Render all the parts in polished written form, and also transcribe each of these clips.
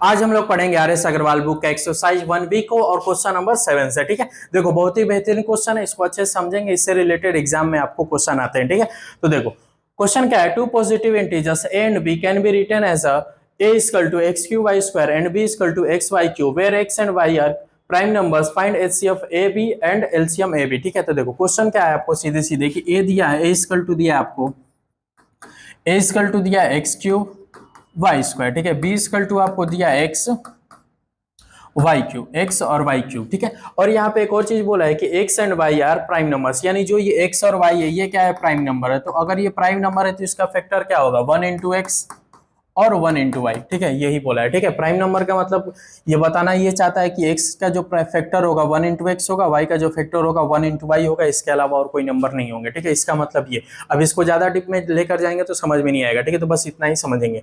आज हम लोग पढ़ेंगे आर.एस. अग्रवाल बुक का एक्सरसाइज 1B को और क्वेश्चन नंबर 7 से। ठीक है, देखो बहुत ही बेहतरीन क्वेश्चन है, इसको अच्छे से समझेंगे, इससे रिलेटेड एग्जाम में आपको क्वेश्चन आते हैं। ठीक है, तो देखो क्वेश्चन क्या है, two positive integers a and b can be written as a equal to x³ y² and b equal to xy³ where x and y are prime numbers, find HCF AB and LCM AB। ठीक है, तो देखो question क्या है, आपको सीधे सीधे कि ए दिया है, a इक्वल टू दिया है आपको, a इक्वल टू दिया x³ y², ठीक है, b इक्वल टू आपको दिया x y³ x और y³। ठीक है, और यहाँ पे एक और चीज बोला है कि x and y are prime numbers, यानी जो ये x और y है ये क्या है, प्राइम नंबर है। तो अगर ये प्राइम नंबर है तो इसका फैक्टर क्या होगा, 1 इंटू एक्स और 1 इंटू वाई। ठीक है, यही बोला है। ठीक है, प्राइम नंबर का मतलब ये बताना ये चाहता है कि x का जो फैक्टर होगा 1 इंटू एक्स होगा, y का जो फैक्टर होगा 1 इंटू वाई होगा, इसके अलावा और कोई नंबर नहीं होंगे। ठीक है, इसका मतलब ये। अब इसको ज्यादा डिप में लेकर जाएंगे तो समझ में नहीं आएगा। ठीक है, तो बस इतना ही समझेंगे।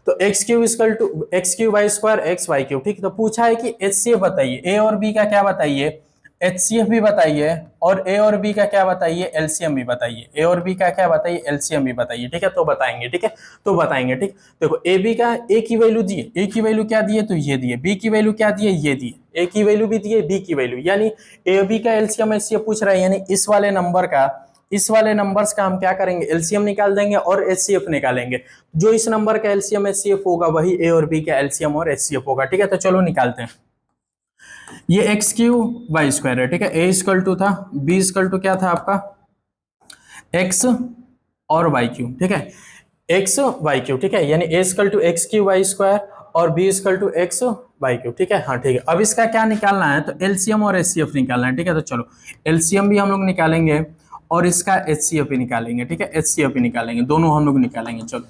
तो x³ equal to x³ y² x y³। ठीक है, तो पूछा है कि HCF बताइए, a और b का क्या बताइए, HCF भी बताइए, और a और b का क्या बताइए, LCM भी बताइए। a और b का क्या बताइए, LCM भी बताइए। ठीक है, तो बताएंगे। ठीक है, तो बताएंगे। ठीक, देखो ए बी का a की वैल्यू दिए, a की वैल्यू क्या दिए, तो ये दिए। b की वैल्यू क्या दिए, ये दिए। a की वैल्यू भी दिए, b की वैल्यू, यानी a b का LCM HCF पूछ रहा है, यानी इस वाले नंबर्स का हम क्या करेंगे, LCM निकाल देंगे और HCF निकालेंगे। जो इस नंबर का LCM HCF होगा वही a और b का LCM और HCF होगा। ठीक है, तो चलो निकालते हैं। ये x³ y² है। ठीक है, a इक्वल टू था, b इक्वल टू क्या था आपका, x और y³। ठीक है, x y³। ठीक है, यानी a equal to x³ y² और b equal to x y³। ठीक है, हाँ ठीक है। अब इसका क्या निकालना है, तो LCM और HCF निकालना है। ठीक है, तो चलो LCM भी हम लोग निकालेंगे और इसका HCF भी निकालेंगे। ठीक है, HCF भी निकालेंगे, दोनों हम लोग निकालेंगे। चलो,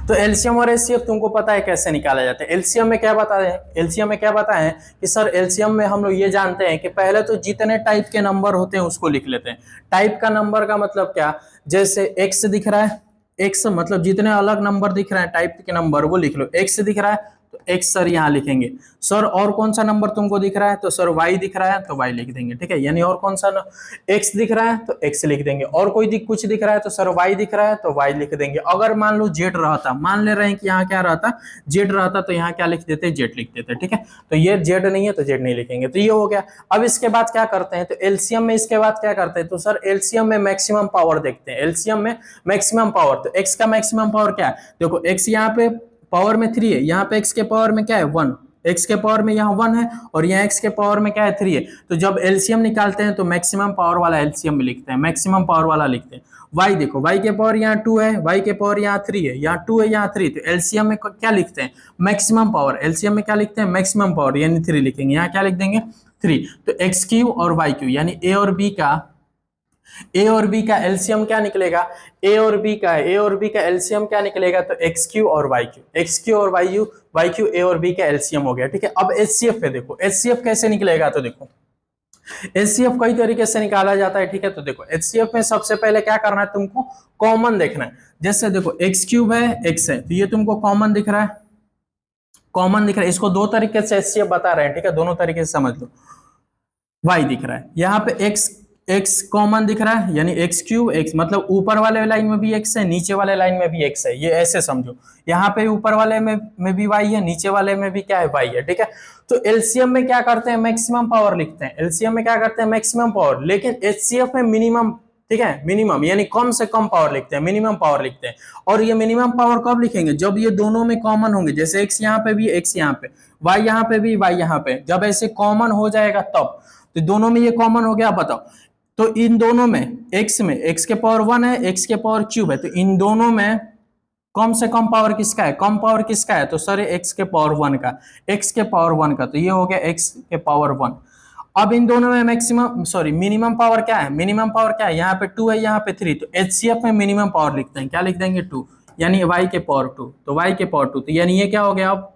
तो एलसीएम और एचसीएफ तुमको पता है कैसे निकाला जाता है। एलसीएम में क्या बताए, एलसीएम में क्या बताएं कि सर एलसीएम में हम लोग ये जानते हैं कि पहले तो जितने टाइप के नंबर होते हैं उसको लिख लेते हैं। टाइप का नंबर का मतलब क्या, जैसे एक्स दिख रहा है, एक्स मतलब जितने अलग नंबर दिख रहे हैं टाइप के नंबर वो लिख लो। एक्स दिख रहा है तो एक्स सर यहाँ लिखेंगे। सर और कौन सा नंबर तुमको दिख रहा है, तो सर वाई दिख रहा है तो वाई लिख देंगे। ठीक है, यानी और कौन सा एक्स दिख रहा है तो एक्स लिख देंगे, और कोई कुछ दिख रहा है तो सर वाई दिख रहा है तो वाई लिख देंगे। अगर मान लो जेड रहता, मान ले रहे हैं कि यहाँ क्या रहता, जेड रहता, तो यहाँ क्या लिख देते, जेड लिख देते। ठीक है, तो ये जेड नहीं है तो जेड नहीं लिखेंगे, तो ये हो गया। अब इसके बाद क्या करते हैं, तो एलसीएम में इसके बाद क्या करते हैं, तो सर एलसीएम में मैक्सिमम पावर देखते हैं। एलसीएम में मैक्सिमम पावर, तो एक्स का मैक्सिमम पावर क्या है, देखो एक्स यहाँ पे पावर में 3 है, यहाँ पे एक्स के पावर में क्या है 1, एक्स के पावर में यहाँ 1 है और यहाँ एक्स के पावर में क्या है 3 है। तो जब एलसीएम निकालते हैं तो मैक्सिमम पावर वाला एलसीएम में लिखते हैं, मैक्सिमम पावर वाला लिखते हैं। वाई देखो, वाई के पावर यहाँ 2 है, वाई के पावर यहाँ 3 है, यहाँ 2 है यहाँ 3, तो एलसीएम में क्या लिखते हैं, मैक्सिमम पावर। एलसीएम में क्या लिखते हैं, मैक्सिमम पावर, यानी 3 लिखेंगे, यहाँ क्या लिख देंगे 3। तो एक्स³ और वाई³ यानी ए और बी का एलसीएम क्या निकलेगा, ए और बी का एलसीएम क्या निकलेगा, तो एक्स³ और वाई³ ए और बी का एलसीएम हो गया। ठीक है, अब एचसीएफ पे देखो, एचसीएफ कैसे निकलेगा, तो देखो एचसीएफ कई तरीके से निकाला जाता है। ठीक है, तो देखो एचसीएफ में सबसे पहले क्या करना है, तुमको कॉमन देखना है। जैसे देखो x³ है, x है, तो ये तुमको कॉमन दिख रहा है, कॉमन दिख रहा है। इसको दो तरीके से एचसीएफ बता रहे हैं। ठीक है, दोनों तरीके से समझ लो। y दिख रहा है, यहाँ पे x कॉमन दिख रहा है, यानी x³ x मतलब ऊपर वाले लाइन में भी x है, नीचे वाले लाइन में भी x है, ये ऐसे समझो। यहाँ पे ऊपर वाले में भी y है, नीचे वाले में भी क्या है, y है। ठीक है, तो एलसीएम में क्या करते हैं, मैक्सिमम पावर लिखते हैं। एलसीएम में क्या करते हैं, मैक्सिमम पावर, लेकिन एचसीएफ में मिनिमम। ठीक है, मिनिमम यानी कम से कम पावर लिखते हैं, मिनिमम पावर लिखते हैं। और ये मिनिमम पावर कब लिखेंगे, जब ये दोनों में कॉमन होंगे, जैसे x यहाँ पे भी, x यहाँ पे, y यहाँ पे भी, y यहाँ पे, जब ऐसे कॉमन हो जाएगा तब। तो दोनों में ये कॉमन हो गया, बताओ। तो इन दोनों में x के पावर 1 है, x के पावर क्यूब है, तो इन दोनों में कम से कम पावर किसका है, कम पावर किसका है, तो सर x के पावर 1 का, x के पावर 1 का, तो ये हो गया x के पावर 1। अब इन दोनों में मिनिमम पावर क्या है, मिनिमम पावर क्या है, यहाँ पे 2 है, यहाँ पे 3, तो एचसीएफ में मिनिमम पावर लिखते हैं, क्या लिख देंगे 2, यानी y के पावर 2, तो y के पावर 2, तो यानी ये क्या हो गया, अब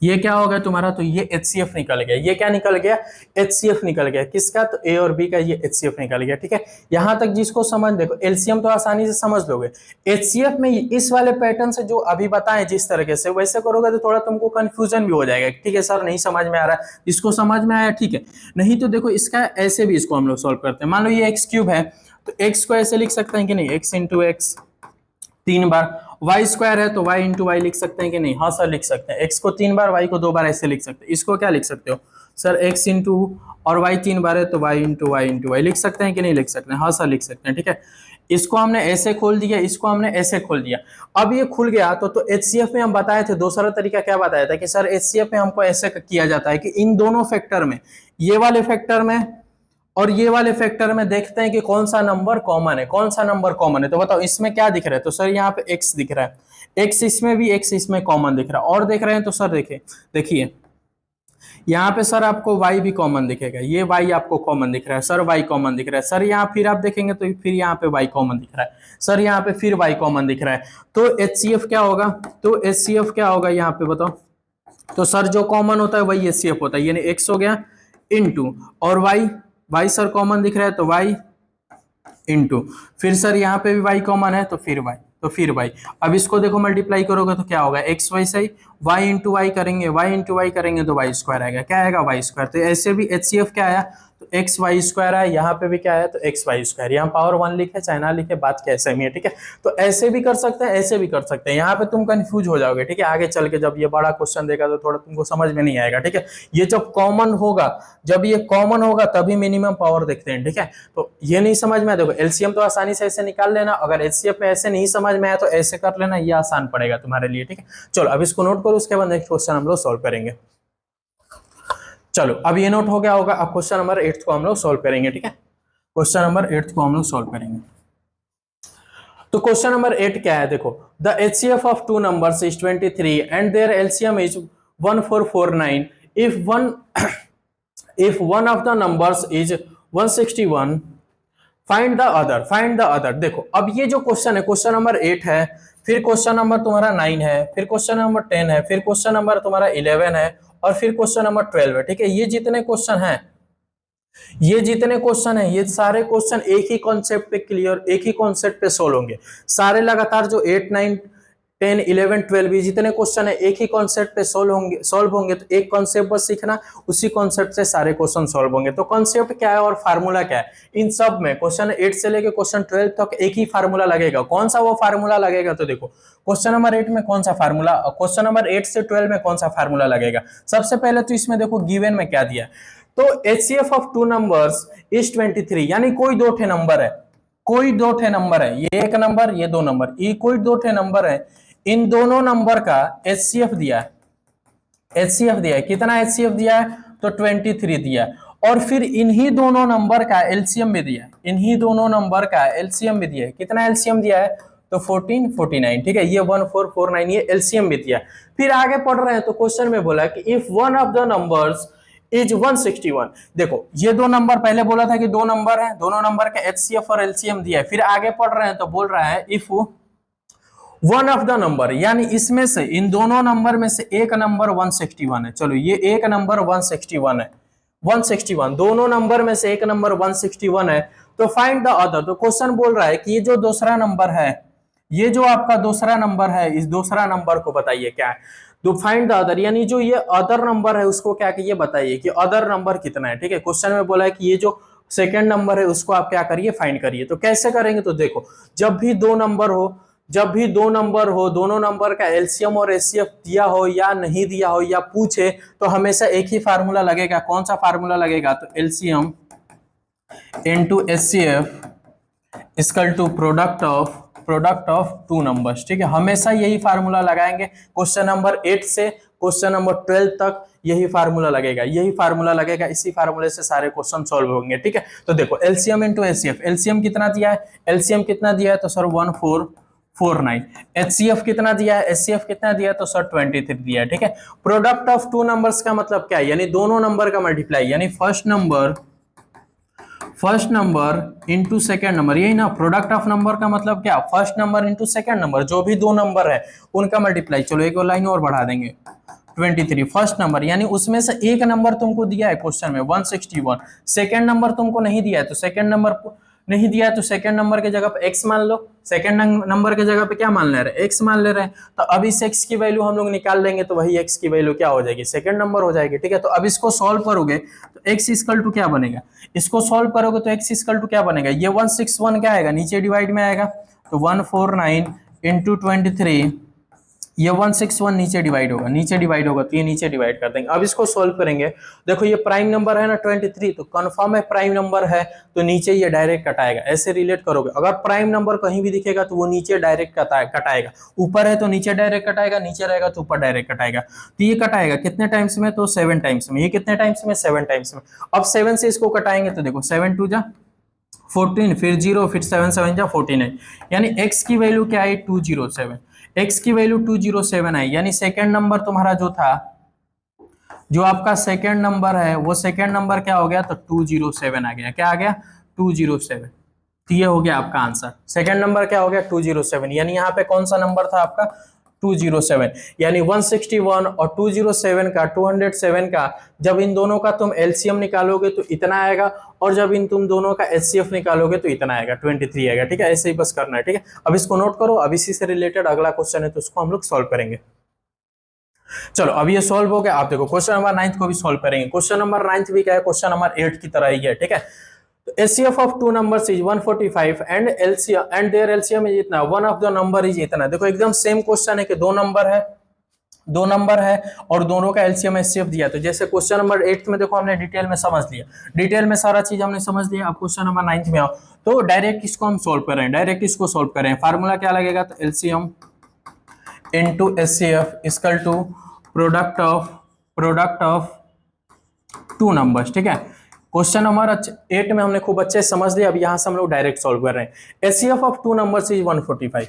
ये क्या होगा तुम्हारा, तो ये HCF निकल गया। ये क्या निकल गया, HCF निकल गया, किसका, तो A और B का ये HCF निकल गया। ठीक है, यहां तक जिसको समझ, देखो एलसीएम तो आसानी से समझ लोगे, HCF में इस वाले पैटर्न से जो अभी बताएं जिस तरीके से वैसे करोगे तो थोड़ा तुमको कंफ्यूजन भी हो जाएगा। ठीक है सर, नहीं समझ में आ रहा है, जिसको समझ में आया ठीक है, नहीं तो देखो इसका ऐसे भी इसको हम लोग सोल्व करते हैं। मान लो ये x³ है, तो x को ऐसे लिख सकते हैं कि नहीं, x इंटू एक्स 3 बार, वाई स्क्वायर है तो वाई इंटू वाई लिख सकते हैं कि नहीं? हाँ सर लिख सकते हैं। एक्स को 3 बार, वाई को 2 बार ऐसे लिख सकते हैं। इसको क्या लिख सकते हो सर? एक्स इंटू और वाई 3 बार है तो वाई इंटू वाई लिख सकते हैं कि नहीं लिख सकते हैं? हाँ सर लिख सकते हैं। ठीक है, इसको हमने ऐसे खोल दिया, इसको हमने ऐसे खोल दिया। अब ये खुल गया तो एचसीएफ में हम बताए थे, दूसरा तरीका क्या बताया था कि सर एचसीएफ में हमको ऐसे किया जाता है कि इन दोनों फैक्टर में, ये वाले फैक्टर में और ये वाले फैक्टर में देखते हैं कि कौन सा नंबर कॉमन है, कौन सा नंबर कॉमन है। तो बताओ इसमें क्या दिख रहा है? तो सर यहाँ पे एक्स दिख रहा है, एक्स इसमें भी, एक्स इसमें कॉमन दिख रहा है। और देख रहे हैं तो सर देखिए यहाँ पे सर आपको y भी कॉमन दिखेगा, ये y आपको कॉमन दिख रहा है सर, y कॉमन दिख रहा है सर। यहाँ फिर आप देखेंगे तो फिर यहाँ पे y कॉमन दिख रहा है सर, यहाँ पे फिर y कॉमन दिख रहा है। तो HCF क्या होगा? तो HCF क्या होगा यहाँ पे बताओ? तो सर जो कॉमन होता है वही HCF होता है, यानी x हो गया इंटू और y सर कॉमन दिख रहा है तो y इंटू, फिर सर यहाँ पे भी y कॉमन है तो फिर y। अब इसको देखो मल्टीप्लाई करोगे तो क्या होगा? एक्स वाई सही, y इंटू वाई करेंगे, y इंटू वाई करेंगे तो वाई स्क्वायर आएगा। क्या आएगा? Y square. तो ऐसे भी HCF क्या आया? तो एक्स वाई स्क्वायर आया। यहाँ पे भी क्या है? तो एक्स वाई स्क्वायर। यहाँ पावर 1 लिखे चाहे ना लिखे, बात कैसे ही है। ठीक है, तो ऐसे भी कर सकते हैं, ऐसे भी कर सकते हैं। यहाँ पे तुम कंफ्यूज हो जाओगे। ठीक है, आगे चल के जब ये बड़ा क्वेश्चन देगा तो थोड़ा तुमको समझ में नहीं आएगा। ठीक है, ये जब कॉमन होगा, जब ये कॉमन होगा तभी मिनिमम पावर देखते हैं। ठीक है, तो ये नहीं समझ में आया, देखो एलसीएम तो आसानी से ऐसे निकाल लेना। अगर एचसीएफ में ऐसे नहीं समझ में आया तो ऐसे कर लेना, ये आसान पड़ेगा तुम्हारे लिए। ठीक है, चलो अब इसको नोट करो, उसके बाद नेक्स्ट क्वेश्चन हम लोग सॉल्व करेंगे। चलो अब ये नोट हो गया होगा। अब क्वेश्चन नंबर 8 को हम लोग सॉल्व करेंगे। ठीक है, क्वेश्चन नंबर 8 को हम लोग सॉल्व करेंगे। तो क्वेश्चन नंबर 8 क्या है? देखो, the HCF of two numbers is 23 and their LCM is 1449 if one of the numbers is 161 find the other. देखो अब ये जो क्वेश्चन है, क्वेश्चन नंबर 8 है, फिर क्वेश्चन नंबर तुम्हारा 9 है, फिर क्वेश्चन नंबर 10 है, फिर क्वेश्चन नंबर तुम्हारा 11 है और फिर क्वेश्चन नंबर 12 है। ठीक है, ये जितने क्वेश्चन हैं, ये सारे क्वेश्चन एक ही कॉन्सेप्ट पे क्लियर, एक ही कॉन्सेप्ट पे सोल्व होंगे सारे लगातार। जो 8, 9, 10, 11, 12 ये जितने क्वेश्चन है एक ही कॉन्सेप्ट पे सॉल्व होंगे। तो एक कॉन्सेप्ट बस सीखना, उसी कॉन्सेप्ट से सारे क्वेश्चन सॉल्व होंगे। तो कॉन्सेप्ट क्या है और फार्मूला क्या है? इन सब में क्वेश्चन 8 से लेके क्वेश्चन 12 तक एक ही फार्मूला लगेगा। कौन सा वो फार्मूला लगेगा? तो देखो क्वेश्चन नंबर 8 में कौन सा फार्मूला, क्वेश्चन नंबर 8 से 12 में कौन सा फार्मूला लगेगा? सबसे पहले तो इसमें देखो गिवन में क्या दिया, तो HCF of two numbers is 23, यानी कोई दो ठे नंबर है, ये एक नंबर, ये दो नंबर, ये कोई दो ठे नंबर है। इन दोनों नंबर का HCF दिया है, कितना HCF दिया है? तो 23 दिया है। और फिर इन्हीं दोनों नंबर का एलसीएम भी दिया है, कितना एलसीएम दिया है? तो 1449। ठीक है, ये 1449 ये एलसीएम भी दिया है। फिर आगे पढ़ रहे हैं तो क्वेश्चन में बोला कि if one of the numbers is 161। देखो ये दो नंबर, पहले बोला था कि दो नंबर है, दोनों नंबर का HCF और एलसीएम दिया है। फिर आगे पढ़ रहे हैं तो बोल रहा है if one of the number, यानी इसमें से, इन दोनों नंबर में से एक नंबर 161 है। चलो ये एक नंबर 161 है, 161, दोनों नंबर में से एक नंबर 161 है। तो फाइंड द अदर। तो क्वेश्चन बोल रहा है कि ये जो दूसरा नंबर है, ये जो आपका दूसरा नंबर है, इस दूसरा नंबर को बताइए क्या है। तो फाइंड द अदर, यानी जो ये अदर नंबर है उसको क्या करिए, बताइए कि अदर नंबर कितना है। ठीक है, क्वेश्चन में बोला है कि ये जो सेकंड नंबर है उसको आप क्या करिए, फाइंड करिए। तो कैसे करेंगे? तो देखो जब भी दो नंबर हो, दोनों नंबर का एलसीएम और एचसीएफ दिया हो या नहीं दिया हो या पूछे, तो हमेशा एक ही फार्मूला लगेगा। कौन सा फार्मूला लगेगा? तो LCM into HCF equal to product of two numbers. ठीक है, हमेशा यही फार्मूला लगाएंगे। क्वेश्चन नंबर 8 से क्वेश्चन नंबर 12 तक यही फार्मूला लगेगा, इसी फार्मूले से सारे क्वेश्चन सॉल्व होंगे। ठीक है, तो देखो एलसीएम इनटू एचसीएफ, एलसीएम कितना दिया है? तो सर 1449। HCF कितना दिया है? HCF कितना दिया है? तो सर 23 दिया है। ठीक है, प्रोडक्ट ऑफ टू नंबर्स का मतलब क्या है? यानी दोनों नंबर का मल्टीप्लाई, यानी first number into second number, यही ना। प्रोडक्ट ऑफ नंबर का मतलब क्या? First number into second number, जो भी दो नंबर है उनका मल्टीप्लाई। चलो एक और लाइन और बढ़ा देंगे, 23 फर्स्ट नंबर, यानी उसमें से एक नंबर तुमको दिया है क्वेश्चन में 161, सेकेंड नंबर तुमको नहीं दिया है, तो सेकेंड नंबर के जगह पे x मान लो। सेकेंड नंबर के जगह पे क्या मान ले रहे हैं? x मान ले रहे हैं। तो अब इस x की वैल्यू हम लोग निकाल लेंगे, तो वही x की वैल्यू क्या हो जाएगी? सेकेंड नंबर हो जाएगी। ठीक है, तो अब इसको सॉल्व करोगे तो x इक्वल टू क्या बनेगा? इसको सॉल्व करोगे तो x इक्वल टू क्या बनेगा? ये 161 क्या आएगा? नीचे डिवाइड में आएगा, तो 149 इंटू 23, ये 161 नीचे डिवाइड होगा, नीचे डिवाइड होगा तो ये नीचे डिवाइड कर देंगे। अब इसको सॉल्व करेंगे, देखो ये प्राइम नंबर है ना 23, तो कंफर्म है प्राइम नंबर है, तो नीचे ये डायरेक्ट कटाएगा। ऐसे रिलेट करोगे, अगर प्राइम नंबर कहीं भी दिखेगा तो वो नीचे डायरेक्ट कटाएगा, ऊपर है तो नीचे डायरेक्ट कटाएगा, नीचे रहेगा तो ऊपर डायरेक्ट कटाएगा। तो ये कटाएगा कितने टाइम्स में, तो 7 टाइम्स में। ये कितने टाइम्स में, 7 टाइम्स में। अब 7 से इसको कटाएंगे तो देखो 7 2 जा 14, फिर 0, फिर 7 7 जा 49, यानी x की वैल्यू क्या आई 207, x की वैल्यू 207 आई, यानी सेकेंड नंबर तुम्हारा जो था, जो आपका सेकेंड नंबर है वो सेकेंड नंबर क्या हो गया, तो 207 आ गया। क्या आ गया, 207। तो ये हो गया आपका आंसर। सेकेंड नंबर क्या हो गया, 207, यानी यहाँ पे कौन सा नंबर था आपका, 207, यानी 161 और 207 का 207 का जब इन दोनों का तुम एलसीएम निकालोगे तो इतना आएगा, और जब इन तुम दोनों का एचसीएफ निकालोगे तो इतना आएगा, 23 आएगा। ठीक है, ऐसे ही बस करना है। ठीक है, अब इसको नोट करो। अब इसी से रिलेटेड अगला क्वेश्चन है तो उसको हम लोग सॉल्व करेंगे। चलो अब ये सॉल्व हो गया। आप देखो क्वेश्चन नंबर 9 को भी सॉल्व करेंगे। क्वेश्चन नंबर 9 भी क्या है, क्वेश्चन नंबर 8 की तरह ही है। ठीक है, HCF of two numbers is 145 and LCM and their LCM is इतना, one of the number is इतना। देखो एकदम सेम क्वेश्चन है कि दो नंबर है और दोनों का एलसीएम एचसीएफ दिया। तो जैसे क्वेश्चन नंबर 8 में देखो हमने डिटेल में समझ लिया, डिटेल में सारा चीज हमने समझ लिया। अब क्वेश्चन नंबर 9 में आओ तो डायरेक्ट इसको हम सोल्व कर रहे हैं, डायरेक्ट इसको सोल्व कर रहे हैं। फार्मूला क्या लगेगा, तो LCM into HCF equal to product of two numbers. ठीक है, क्वेश्चन नंबर 8 में हमने खूब अच्छे से समझ लिया। अब यहां से हम लोग डायरेक्ट सॉल्व कर रहे हैं। HCF of two numbers is 145,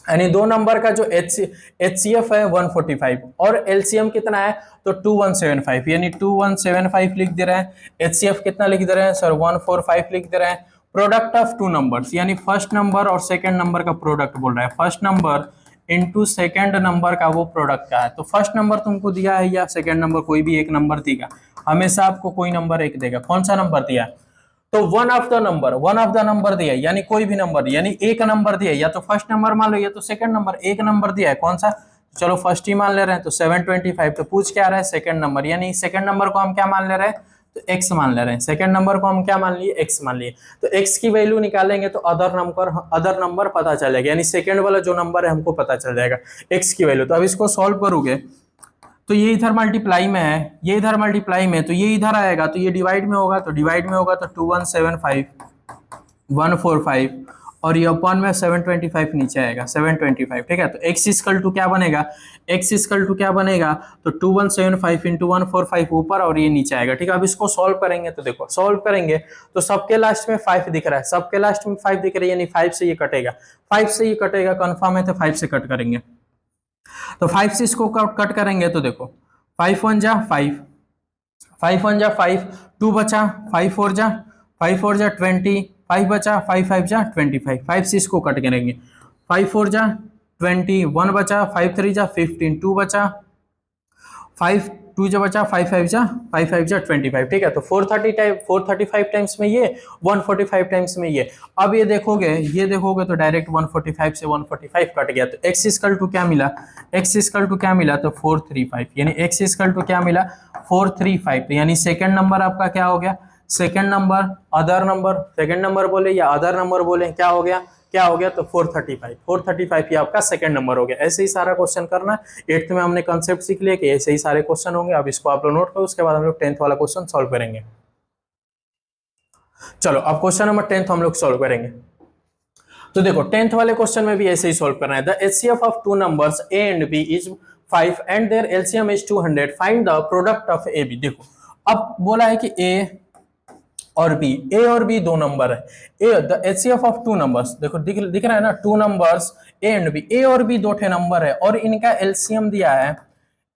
यानी दो नंबर का जो एचसीएफ है 145 और एलसीएम कितना है, तो 2175, यानी 2175 लिख दे रहे हैं। एचसीएफ कितना लिख दे रहे हैं सर, 145 लिख दे रहे हैं। प्रोडक्ट ऑफ टू नंबर्स, यानी फर्स्ट नंबर और सेकंड नंबर का प्रोडक्ट बोल रहा है, first number into second number का वो प्रोडक्ट का है। तो फर्स्ट नंबर तुमको दिया है या सेकंड नंबर, कोई भी एक नंबर देगा, हमेशा आपको कोई नंबर एक देगा। कौन सा नंबर दिया, तो वन ऑफ द नंबर दिया, यानी कोई भी नंबर, यानी एक नंबर दिया, या तो फर्स्ट नंबर मान लो या तो सेकंड नंबर, एक नंबर दिया है। कौन सा, चलो फर्स्ट ही मान ले रहे हैं, तो 725। तो पूछ क्या रहा है, सेकंड नंबर, यानी सेकंड नंबर को हम क्या मान ले रहे हैं, तो x मान ले रहे हैं। सेकंड नंबर को हम क्या मान लिए, x मान लिए। तो x की वैल्यू निकालेंगे तो अदर नंबर पता चलेगा, यानी सेकंड वाला जो नंबर है हमको पता चल जाएगा x की वैल्यू। तो अब इसको सॉल्व करोगे तो ये इधर मल्टीप्लाई में है, ये इधर मल्टीप्लाई में, तो ये इधर आएगा, तो ये डिवाइड में होगा, तो डिवाइड में होगा तो 2175 145 और ये अपन में 725 नीचे आएगा 725। ठीक है, तो x इक्वल टू क्या बनेगा, x इक्वल टू क्या बनेगा, तो 2175 इंटू 145 ऊपर और ये नीचे आएगा। ठीक है, अब इसको सॉल्व करेंगे तो देखो सॉल्व करेंगे तो सबके लास्ट में 5 दिख रहा है, सबके लास्ट में 5 दिख रहा है, यानी 5 से ये कटेगा, 5 से ये कटेगा, कंफर्म है, तो 5 से कट करेंगे। तो 5 से इसको कट करेंगे तो देखो 5 1 जा 5, 5 1 जा 5, 2 बचा, 5 4 जा 20, 5 बचा, 5 5 जा 25, 5 से इसको कट करेंगे, 5 4 जा 20, 1 बचा, 5 3 जा 15, 2 बचा, 5 2 जो बचा, 5 5 जा 25। ठीक है, तो 435 टाइम्स में ये, 145 टाइम्स में ये। अब ये देखोगे तो डायरेक्ट 145 से 145 कट गया, तो x इक्वल टू क्या मिला, तो 435, यानी x इक्वल टू क्या मिला, 435। तो यानी सेकंड नंबर आपका क्या हो गया, second number other number, second number बोले या अदर नंबर बोले, क्या हो गया, तो 435 ये आपका सेकंड नंबर हो गया। ऐसे ही सारा क्वेश्चन करना है। 8th में हमने कंसेप्ट सीख लिया कि ऐसे ही सारे क्वेश्चन होंगे। अब इसको आप लोग नोट करो, उसके बाद हम लोग 10th वाला क्वेश्चन सॉल्व करेंगे। चलो अब क्वेश्चन नंबर 10th हम लोग सॉल्व करेंगे। तो देखो 10th वाले क्वेश्चन में भी ऐसे ही सॉल्व करना है। The HCF of two numbers a and b is 5 and their LCM is 200, find the product of a b. देखो अब बोला है कि a और b दो नंबर है, the HCF of two numbers, देखो दिख रहा है ना, to numbers a and b, a और b दो ठे नंबर है और इनका एलसीएम दिया है,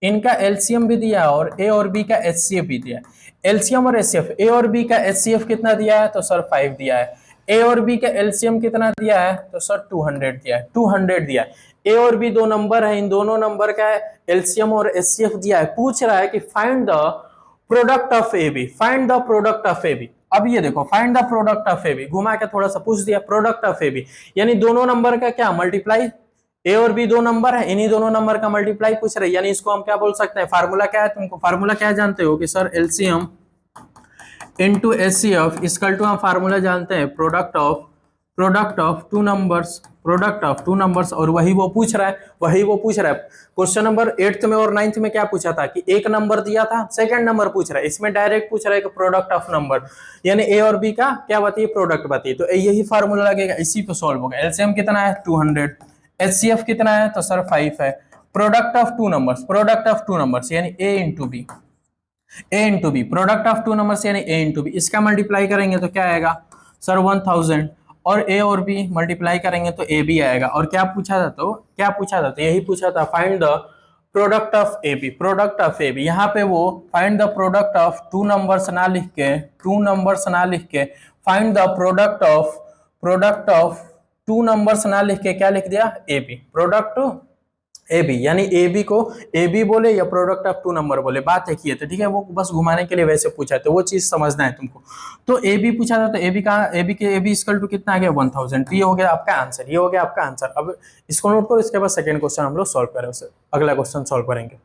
इनका एलसीएम भी दिया है और a और b का एचसीएफ भी दिया है। एलसीएम और एचसीएफ, a और b का एचसीएफ कितना दिया है, तो सर 5 दिया है। a और b का एलसीएम कितना दिया है, तो सर 200 दिया है, 200 दिया है। a और b दो नंबर है, इन दोनों नंबर का एलसीएम और एचसीएफ दिया है। पूछ रहा है कि find the product of a b, find the product of a b. अब ये देखो find the product of a b, घुमा के थोड़ा सा पूछ दिया प्रोडक्ट ऑफ ए बी, यानी दोनों नंबर का क्या मल्टीप्लाई, ए और बी दो नंबर है, इन्हीं दोनों नंबर का मल्टीप्लाई पूछ रहे, यानी इसको हम क्या बोल सकते हैं, फार्मूला क्या है, तुमको फार्मूला क्या जानते हो कि sir LCM into HCF equal to, हम फार्मूला जानते हैं product of product of two numbers, product of two numbers, और वही वो पूछ रहा है। क्वेश्चन नंबर 8th में और 9th में क्या पूछा था कि एक नंबर दिया था, सेकंड नंबर पूछ रहा है, इसमें डायरेक्ट पूछ रहा है कि प्रोडक्ट ऑफ नंबर, यानी ए और बी का क्या बताइए, प्रोडक्ट बताइए। तो यही फार्मूला लगेगा, इसी पे सॉल्व होगा। एलसीएम कितना है 200, एचसीएफ कितना है तो सर 5 है। Product of two numbers, product of two numbers यानी A into B, A into B, product of two numbers यानी ए इंटू बी, इसका मल्टीप्लाई करेंगे तो क्या आएगा सर 1000, और ए और बी मल्टीप्लाई करेंगे तो ए बी आएगा। और क्या पूछा था, तो क्या पूछा था, तो यही पूछा था find the product of a b, product of a b. यहाँ पे वो find the product of two numbers ना लिख के, टू नंबर्स ना लिख के find the product of two numbers ना लिख के क्या लिख दिया, a b, product a b, यानी ए बी को ए बी बोले या प्रोडक्ट ऑफ टू नंबर बोले, बात एक ही है। तो ठीक है, वो बस घुमाने के लिए वैसे पूछा, तो वो चीज समझना है तुमको। तो ए बी पूछा था, तो ए बी का ए बी इक्वल टू कितना आ गया 1000, ये हो गया आपका आंसर, ये हो गया आपका आंसर। अब इसको नोट करो, इसके बाद सेकंड क्वेश्चन हम लोग सॉल्व करें, उसे अगला क्वेश्चन सॉल्व करेंगे।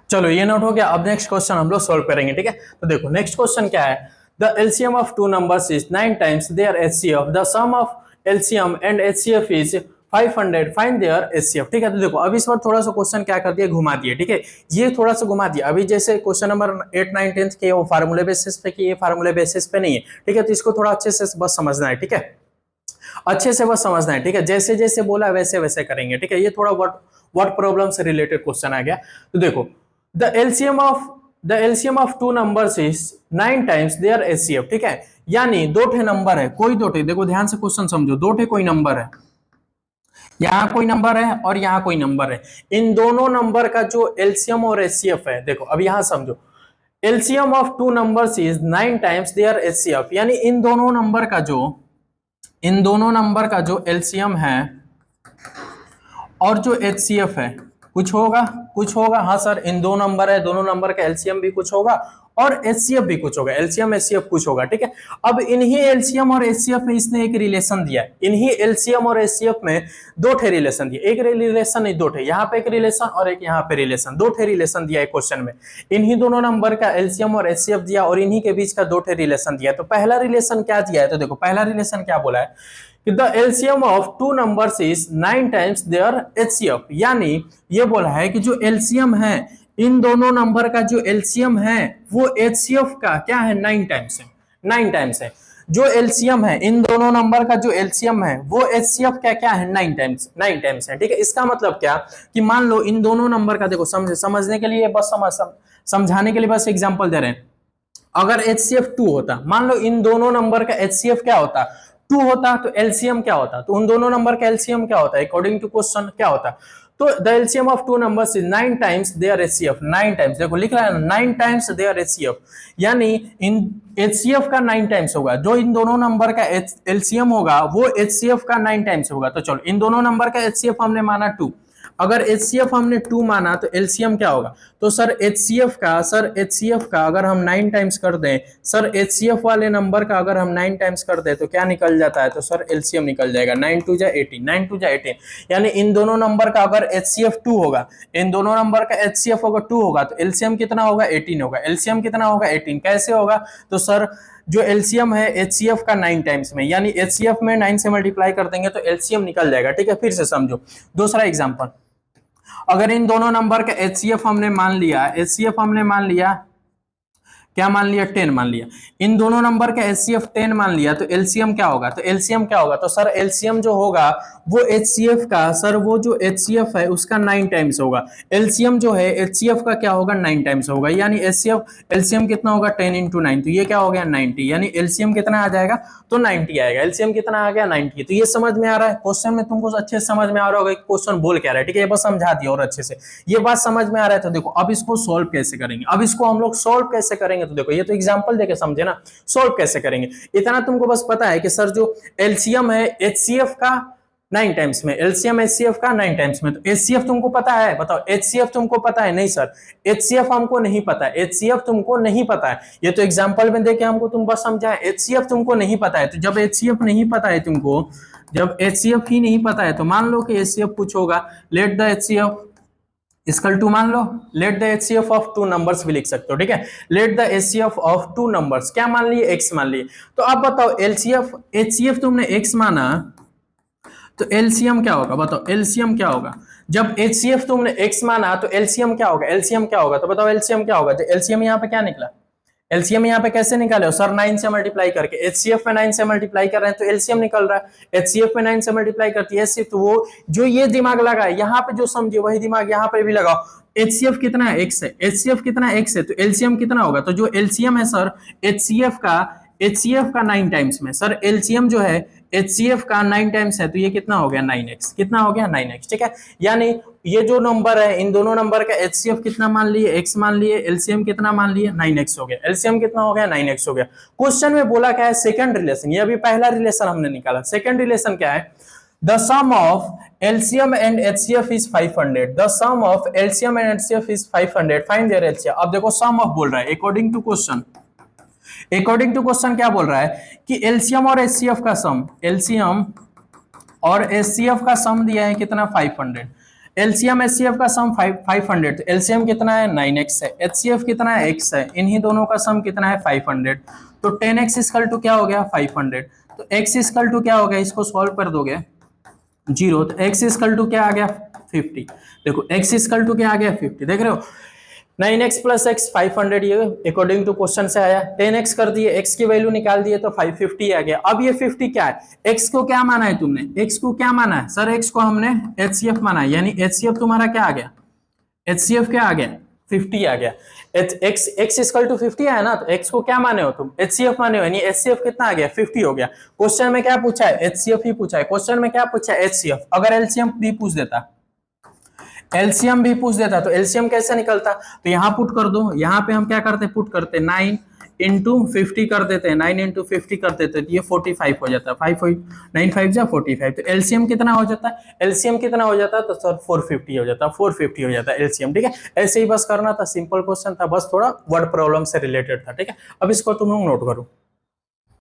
चलो ये नोट हो गया, अब नेक्स्ट क्वेश्चन हम लोग सॉल्व करेंगे। ठीक है, तो देखो नेक्स्ट क्वेश्चन क्या है, the LCM of two numbers is 9 times their HCF, the sum of LCM and HCF is 500, find their HCF. ठीक है, तो देखो अब इस बार थोड़ा सा क्वेश्चन क्या कर दिया, घुमा दिया। ठीक है, ये थोड़ा सा घुमा दिया। अभी जैसे क्वेश्चन नंबर 8, 9, 10 के वो फार्मूले बेसिस पे कि ये फार्मूले बेसिस पे नहीं है। ठीक है, तो इसको थोड़ा अच्छे से बस समझना है। ठीक है, अच्छे से बस समझना है। ठीक है, जैसे जैसे बोला वैसे वैसे करेंगे। ठीक है, ये थोड़ा वर्ड प्रॉब्लम से रिलेटेड क्वेश्चन आ गया। तो देखो the LCM of two numbers is 9 times their HCF. ठीक है, यानी दो ठे नंबर है, कोई दो ठे, देखो ध्यान से क्वेश्चन समझो, दो ठे कोई नंबर है, यहाँ कोई नंबर है और यहाँ कोई नंबर है। इन दोनों नंबर का जो एलसीएम और एचसीएफ है, देखो अब यहाँ समझो, LCM of two numbers is 9 times their HCF, यानी इन दोनों नंबर का जो एलसीएम है और जो एचसीएफ है, कुछ होगा। हाँ सर, इन दो नंबर है, दोनों नंबर का एलसीएम भी कुछ होगा और एचसीएफ भी कुछ होगा, एलसीएम एचसीएफ कुछ होगा। ठीक है, अब इन्हीं एलसीएम और एचसीएफ में इसने एक रिलेशन दिया है, इन्हीं एलसीएम और एचसीएफ में दो ठे रिलेशन दिया, एक रिलेशन नहीं, दो ठे, यहाँ पे एक रिलेशन और एक यहाँ पे रिलेशन, दो ठे रिलेशन दिया है क्वेश्चन में। इन्हीं दोनों नंबर का एलसीएम और एचसीएफ दिया और इन्हीं के बीच का दो ठे रिलेशन दिया। तो पहला रिलेशन क्या दिया है, तो देखो पहला रिलेशन क्या बोला है कि the LCM of two numbers is 9 times their HCF, यानी ये बोला है कि जो एलसीएम है, इन दोनों नंबर का जो एलसीएम है वो एचसीएफ का क्या है, 9 टाइम्स है, 9 टाइम्स है। जो एलसीएम है, इन दोनों नंबर का जो एलसीएम है वो एचसीएफ का क्या है, 9 टाइम्स है। ठीक है, इसका मतलब क्या कि मान लो इन दोनों नंबर का, देखो समझने के लिए बस समझाने के लिए बस एग्जांपल दे रहे हैं। अगर एचसीएफ 2 होता, मान लो इन दोनों नंबर का एचसीएफ क्या होता, 2 होता, तो एलसीएम क्या होता, तो उन दोनों नंबर का एलसीएम क्या होता है अकॉर्डिंग टू क्वेश्चन क्या होता। तो the LCM of two numbers is 9 times their HCF, 9 times, देखो लिख रहा है 9 टाइम्स देयर एचसीएफ, यानी इन एचसीएफ का 9 टाइम्स होगा, जो इन दोनों नंबर का एलसीएम होगा वो एचसीएफ का 9 टाइम्स होगा। तो चलो इन दोनों नंबर का एचसीएफ हमने माना 2, अगर एचसीएफ हमने 2 माना तो एलसीएम क्या होगा, तो सर एचसीएफ का अगर हम 9 टाइम्स कर दें, सर एचसीएफ वाले नंबर का अगर हम 9 टाइम्स कर दें तो क्या निकल जाता है, तो सर एलसीएम निकल जाएगा 9 2 जा 18, 9 2 जा 18, यानी इन दोनों नंबर का अगर एचसीएफ 2 होगा, इन दोनों नंबर का एचसीएफ अगर 2 होगा तो एलसीएम कितना होगा, 18 होगा। एलसीएम कितना होगा, 18, कैसे होगा, तो सर जो एलसीएम है एचसीएफ का 9 टाइम्स में, यानी एचसीएफ में 9 से मल्टीप्लाई कर देंगे तो एलसीएम निकल जाएगा। ठीक है, फिर से समझो दूसरा एग्जांपल, अगर इन दोनों नंबर का एचसीएफ हमने मान लिया क्या मान लिया, 10 मान लिया, इन दोनों नंबर का एचसीएफ 10 मान लिया, तो एलसीएम क्या होगा, तो सर एलसीएम जो होगा वो एचसीएफ का, सर वो जो एचसीएफ है उसका 9 टाइम्स होगा। एलसीएम जो है एचसीएफ का क्या होगा, 9 टाइम्स होगा, यानी एलसीएम कितना होगा, 10 into 9, तो ये क्या हो गया 90, यानी एलसीएम कितना आ जाएगा, तो 90 आएगा। एलसीएम कितना आ गया, 90। तो ये समझ में आ रहा है, क्वेश्चन में तुमको अच्छे से समझ में आ रहा होगा क्वेश्चन बोल क्या रहा है। ठीक है, ये बस समझा दिया और अच्छे से ये बात समझ में आ रहा है। तो देखो अब इसको सोल्व कैसे करेंगे, अब इसको हम लोग सोल्व कैसे करेंगे, तो देखो ये तो एग्जांपल देके समझे ना, सोल्व कैसे करेंगे इतना तुमको बस पता है कि सर जो एलसीएम है एचसीएफ का 9 टाइम्स में, एलसीएम एचसीएफ का 9 टाइम्स में, तो एचसीएफ तुमको पता है, बताओ एचसीएफ तुमको पता है, नहीं सर एचसीएफ हमको नहीं पता है, एचसीएफ तुमको नहीं पता है, ये तो एग्जांपल में देके हमको तुम बस समझा है, एचसीएफ तुमको नहीं पता है। तो जब एचसीएफ नहीं पता है तुमको, जब एचसीएफ ही नहीं पता है तो मान लो कि एचसीएफ पूछोगा, let the HCF equal to मान लो, let the HCF of two numbers भी लिख सकते हो, ठीक है। Let the HCF of two numbers क्या मान लिए, एक्स मान लिए। तो अब बताओ एलसीएफ, एचसीएफ तुमने एक्स माना तो एलसीएम क्या होगा, बताओ एलसीएम क्या होगा। जब एचसीएफ तुमने एक्स माना तो एलसीएम क्या होगा, एलसीएम क्या होगा, तो बताओ एलसीएम क्या होगा। तो एलसीएम यहाँ पे क्या निकला, एलसीएम यहाँ पे कैसे निकाले हो सर, 9 से मल्टीप्लाई करके। एचसीएफ में 9 से मल्टीप्लाई कर रहे हैं तो एलसीएम निकल रहा है। एचसीएफ में 9 से मल्टीप्लाई करती है एचसीएफ, तो वो जो ये दिमाग लगा है यहाँ पे, जो समझे वही दिमाग यहाँ पे भी लगाओ। एचसीएफ कितना है, एक्स है। एचसीएफ कितना है, एक्स है, तो एलसीएम कितना होगा। तो जो एलसीएम है सर एचसीएफ का 9 टाइम्स में, सर एलसीएम जो है एचसीएफ का 9 टाइम्स है, तो ये कितना हो गया 9x, कितना हो गया 9x, ठीक है। यानी ये जो नंबर है इन दोनों नंबर का एचसीएफ कितना मान लिए, x मान लिए, एलसीएम कितना मान लिए 9x हो गया। एलसीएम कितना हो गया 9x हो गया। क्वेश्चन में बोला क्या है, सेकंड रिलेशन, ये अभी पहला रिलेशन हमने निकाला। सेकंड रिलेशन क्या है, the sum of LCM and HCF is 500, the sum of LCM and HCF is 500, find their LCM. अब देखो सम ऑफ बोल रहा है, according to question, according to question क्या बोल रहा है कि एलसीएम और एचसीएफ का सम, एलसीएम और एचसीएफ का सम दिया है कितना 500। एलसीएम एचसीएफ का सम 500, तो एलसीएम कितना है 9x है, एचसीएफ कितना है x है, इन्हीं दोनों का सम कितना है 500। तो 10x इक्वल टू क्या हो गया 500। तो x इक्वल टू क्या हो गया, इसको सॉल्व कर दोगे 0, तो x इक्वल टू क्या आ गया 50। देखो x इक्वल टू क्या आ गया 50, देख रहे हो 9x प्लस एक्स 500, ये अकॉर्डिंग टू क्वेश्चन से आया। 10x कर दिए, x की वैल्यू निकाल दिए तो 550 आ गया। अब ये 50 क्या है, x को क्या माना है तुमने, x को क्या माना है सर, x को हमने HCF माना है, यानी HCF तुम्हारा क्या आ गया, HCF क्या आ गया 50 आ गया। x इक्वल टू 50 आया ना, तो x को क्या माने हो तुम, HCF माने हो, यानी HCF कितना आ गया 50 हो गया। क्वेश्चन में क्या पूछा है, HCF ही पूछा है, क्वेश्चन में क्या पूछा है HCF। अगर LCM भी पूछ देता, एलसीएम भी पूछ देता तो एलसीएम कैसे निकलता, तो यहाँ पुट कर दो, यहाँ पे हम क्या करते पुट करते 9 इंटू 50 कर देते हैं, 9 इंटू 50 कर देते तो ये 45 हो जाता है, 9 5 जा 45। तो एलसीएम कितना हो जाता है, एलसीएम कितना हो जाता है, तो सर 450 हो जाता है, 450 हो जाता है एलसीएम, ठीक है। ऐसे ही बस करना था, सिंपल क्वेश्चन था, बस थोड़ा वर्ड प्रॉब्लम से रिलेटेड था, ठीक है। अब इसको तुम लोग नोट करो।